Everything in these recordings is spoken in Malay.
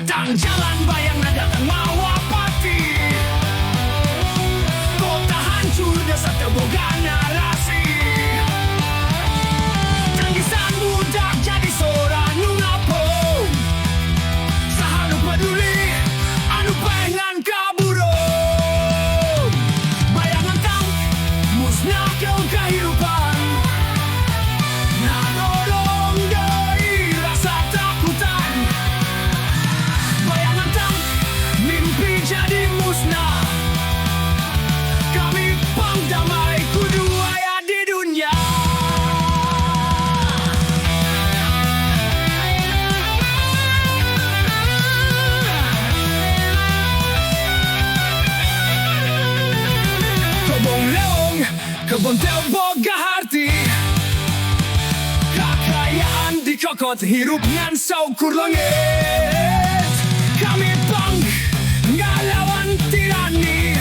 Datang jalan bayangan, datang mawapati. Kota hancur, desa terboga narasi. Tangisan budak jadi seorang nungapo. Sahanu peduli, anu pengen kaburo. Bayangan tang, musnah ke kehidupan. Nadorong dari rasa takutan. Bayangan tang, mimpi jadi musnah. Kami pangdamai kudu aya di dunia. Kebon leong, kebon teu boga harti. Kekayaan dikokot hirup ngan saukur langit. Kami pang ngalawan tirani.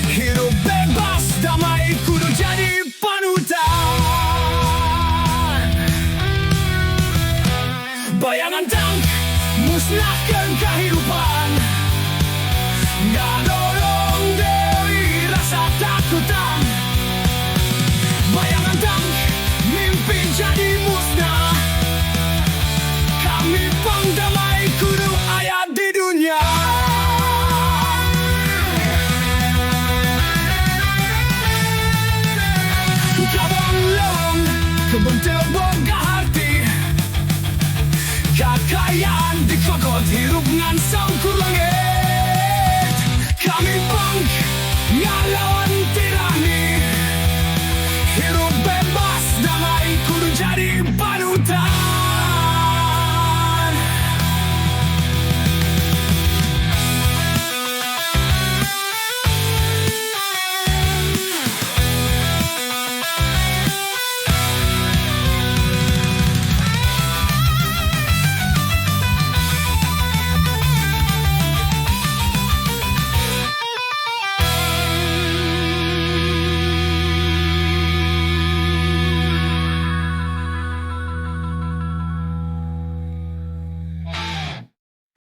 Hidup bebas damai kudu jadi panutan. Bayangan tang musnahkan kehidupan. Nggak dorong dari rasa takutan. Bayangan tang mimpi jadi musnah. Kami pangdamai kudu aya di dunia. Kebon leong, kebon teu